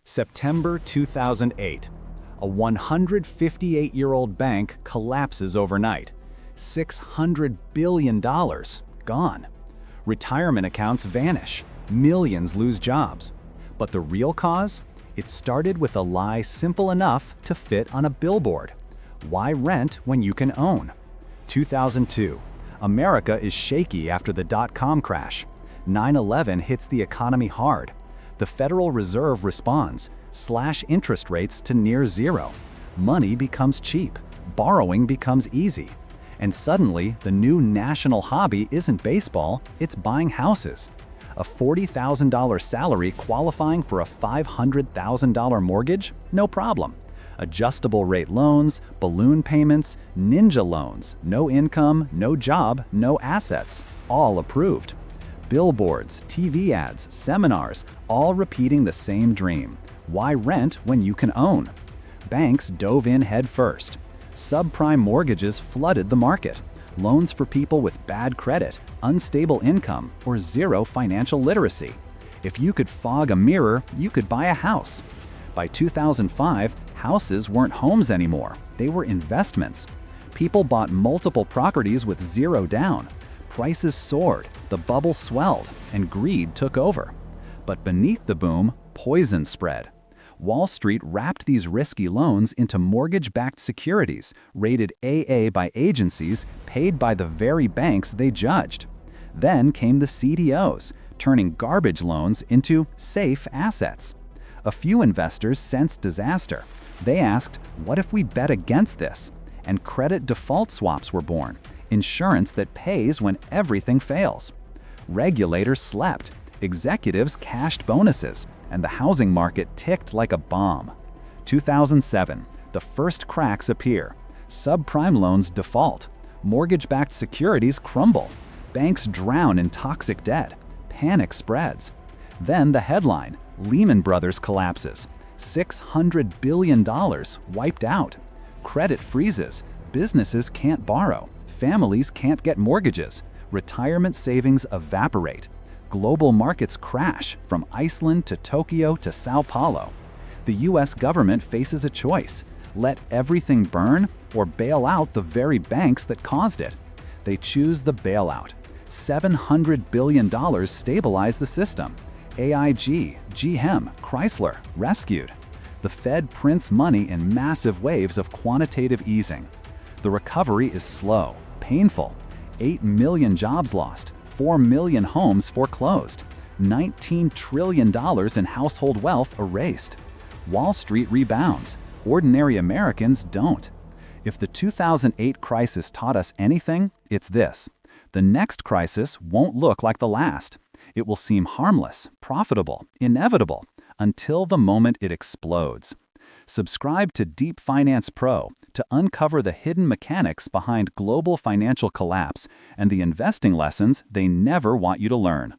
September 2008. A 158-year-old bank collapses overnight. $600 billion gone. Retirement accounts vanish. Millions lose jobs. But the real cause? It started with a lie simple enough to fit on a billboard. Why rent when you can own? 2002. America is shaky after the dot-com crash. 9/11 hits the economy hard. The Federal Reserve responds, slash interest rates to near zero. Money becomes cheap. Borrowing becomes easy. And suddenly, the new national hobby isn't baseball, it's buying houses. A $40,000 salary qualifying for a $500,000 mortgage? No problem. Adjustable rate loans, balloon payments, ninja loans, no income, no job, no assets, all approved. Billboards, TV ads, seminars, all repeating the same dream. Why rent when you can own? Banks dove in head first. Subprime mortgages flooded the market. Loans for people with bad credit, unstable income, or zero financial literacy. If you could fog a mirror, you could buy a house. By 2005, houses weren't homes anymore. They were investments. People bought multiple properties with zero down. Prices soared, the bubble swelled, and greed took over. But beneath the boom, poison spread. Wall Street wrapped these risky loans into mortgage-backed securities, rated AA by agencies paid by the very banks they judged. Then came the CDOs, turning garbage loans into safe assets. A few investors sensed disaster. They asked, what if we bet against this? And credit default swaps were born, insurance that pays when everything fails. Regulators slept, executives cashed bonuses, and the housing market ticked like a bomb. 2007, the first cracks appear. Subprime loans default. Mortgage-backed securities crumble. Banks drown in toxic debt. Panic spreads. Then the headline, Lehman Brothers collapses. $600 billion wiped out. Credit freezes. Businesses can't borrow. Families can't get mortgages. Retirement savings evaporate. Global markets crash from Iceland to Tokyo to Sao Paulo. The US government faces a choice: let everything burn or bail out the very banks that caused it. They choose the bailout. $700 billion stabilize the system. AIG, GM, Chrysler rescued. The Fed prints money in massive waves of quantitative easing. The recovery is slow, painful. 8 million jobs lost. 4 million homes foreclosed, $19 trillion in household wealth erased. Wall Street rebounds, ordinary Americans don't. If the 2008 crisis taught us anything, it's this: the next crisis won't look like the last. It will seem harmless, profitable, inevitable, until the moment it explodes. Subscribe to Deep Finance Pro to uncover the hidden mechanics behind global financial collapse and the investing lessons they never want you to learn.